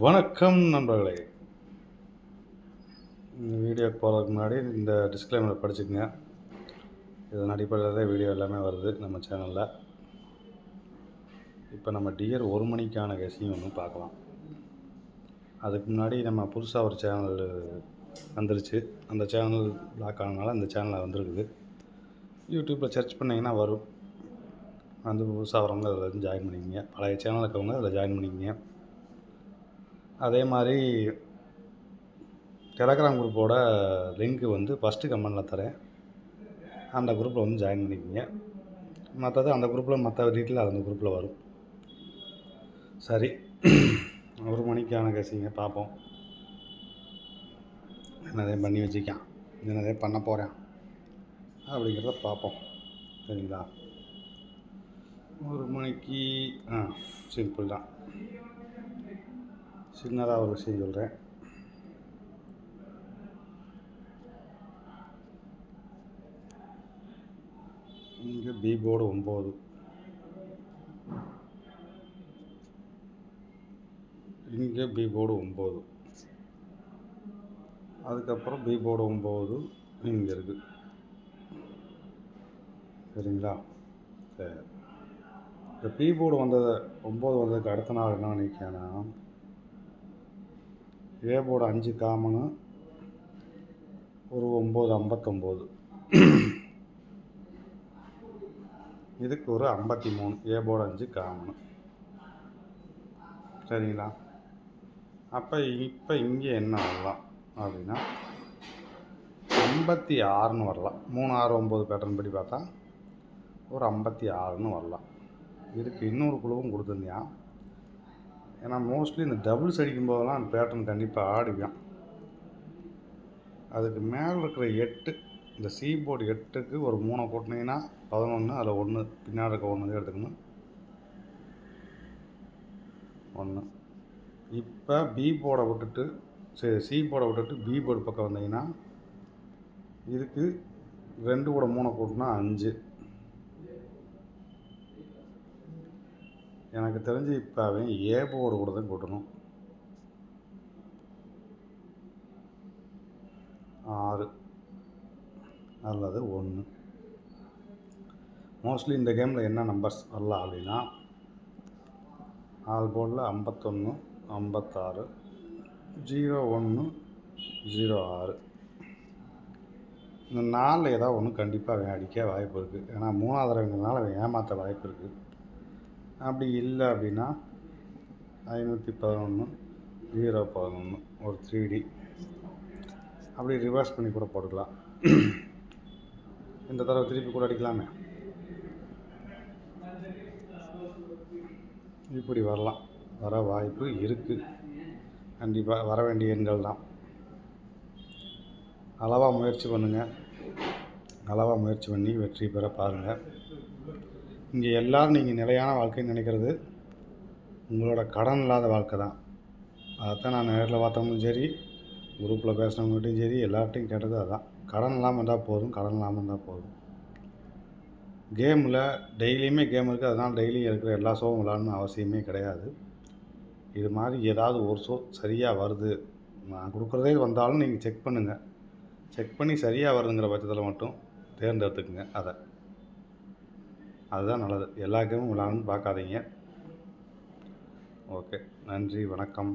வணக்கம் நண்பர்களே. இந்த வீடியோக்கு போகிறதுக்கு முன்னாடி இந்த டிஸ்க்ளைமரை படிச்சுக்கங்க. இதன் அடிப்படையில் தான் வீடியோ எல்லாமே வருது நம்ம சேனலில். இப்போ நம்ம டியர் 1 மணிக்கான கெஸ்ஸிங் ஒன்று பார்க்கலாம். அதுக்கு முன்னாடி நம்ம புதுசாக ஒரு சேனல் வந்துருச்சு. அந்த சேனல் லாக் ஆனதுனால அந்த சேனலில் வந்துருக்குது. யூடியூப்பில் சர்ச் பண்ணிங்கன்னா வரும். வந்து புதுசாக வரவங்க அதில் வந்து ஜாயின் பண்ணிக்கிங்க. பழைய சேனல் இருக்கவங்க அதில் ஜாயின் பண்ணிக்கிங்க. அதே மாதிரி டெலகிராம் குரூப்போட லிங்க்கு வந்து ஃபஸ்ட்டு கமெண்டில் தரேன். அந்த குரூப்பில் வந்து ஜாயின் பண்ணிக்கிங்க. மற்றது அந்த குரூப்பில் மற்ற டீட்டெயில் அந்த குரூப்பில் வரும். சரி, 1 மணிக்கான கெஸ்ஸிங்கை பார்ப்போம். என்னதே பண்ணி வச்சுக்கான், என்னதே பண்ண போகிறேன் அப்படிங்கிறத பார்ப்போம். சரிங்களா? 1 மணிக்கு சிம்பிள் தான். சின்னதாக ஒரு விஷயம் சொல்கிறேன். இங்கே பி போர்டு 9, இங்கே பி போர்டு 9, அதுக்கப்புறம் பி போர்டு 9 இங்கே இருக்குது. சரிங்களா? சரி, இந்த பி போர்டு 9 வந்ததுக்கு அடுத்த நாள் என்ன நினைக்கிறேன்னா, ஏ போர்டு 5 காமனு ஒரு 959, இதுக்கு ஒரு 53, ஏ போர்டு 5 காமனு. சரிங்களா? அப்போ இப்போ இங்கே என்ன வரலாம் அப்படின்னா 56ன்னு வரலாம். 3, 6, 9 பேட்டர்ன் படி பார்த்தா ஒரு 56ன்னு வரலாம். இதுக்கு இன்னொரு குழுவும் கொடுத்துருந்தேன். ஏன்னா மோஸ்ட்லி இந்த டபுள்ஸ் அடிக்கும் போதெல்லாம் அந்த பேட்டர்ன் கண்டிப்பாக ஆடுவேன். அதுக்கு மேலே இருக்கிற 8, இந்த சி போர்டு 8க்கு ஒரு 3 கூட்டினீங்கன்னா 11, அதில் 1 பின்னாடி இருக்க 1 எடுத்துக்கணும். 1. இப்போ பி போர்டை விட்டுட்டு சி போர்டை விட்டுட்டு பி போர்டு பக்கம் வந்தீங்கன்னா இதுக்கு 2 கூட 3 கூட்டினா 5. எனக்கு தெரிஞ்சு இப்போ அவன் ஏ போர்டு கூட தான் கூட்டணும். 6 அல்லது 1. மோஸ்ட்லி இந்த கேமில் என்ன நம்பர்ஸ் வரலாம் அப்படின்னா, ஆல் போர்டில் 51, 56, 01, 06. இந்த 4 ஏதாவது ஒன்று கண்டிப்பாக அவன் அடிக்க வாய்ப்பு இருக்குது. ஏன்னா 3ஆவது தடவைங்கிறதுனால அவன் ஏமாற்ற வாய்ப்பு இருக்குது. அப்படி இல்லை அப்படின்னா 511, 011 ஒரு 3D அப்படி ரிவர்ஸ் பண்ணி கூட போட்டுக்கலாம். இந்த தடவை திருப்பி கூட அடிக்கலாமே. இப்படி வரலாம், வர வாய்ப்பு இருக்குது. கண்டிப்பாக வர வேண்டிய எண்கள் தான். அளவாக முயற்சி பண்ணுங்கள். அளவாக முயற்சி பண்ணி வெற்றி பெற பாருங்கள். இங்கே எல்லோரும் நீங்கள் நிலையான வாழ்க்கைன்னு நினைக்கிறது உங்களோட கடன் இல்லாத வாழ்க்கை தான். அதைத்தான் நான் நேரில் பார்த்தவங்களும் சரி, குரூப்பில் பேசுனவங்ககிட்டையும் சரி, எல்லார்ட்டையும் கேட்டது அதுதான். கடன் இல்லாமல் இருந்தால் போதும், கடன் இல்லாமல் இருந்தால் போதும். கேமில் டெய்லியுமே கேம் இருக்குது, அதனால் டெய்லியும் இருக்கிற எல்லா ஷோவும் விளாடணும்னு அவசியமே கிடையாது. இது மாதிரி ஏதாவது ஒரு ஷோ சரியாக வருது, நான் கொடுக்குறதே வந்தாலும் நீங்கள் செக் பண்ணுங்கள். செக் பண்ணி சரியாக வருதுங்கிற பட்சத்தில் மட்டும் தேர்ந்தெடுத்துக்குங்க. அதுதான் நல்லது. எல்லா கேமும் விளாடணும்னு பார்க்காதீங்க. ஓகே, நன்றி, வணக்கம்.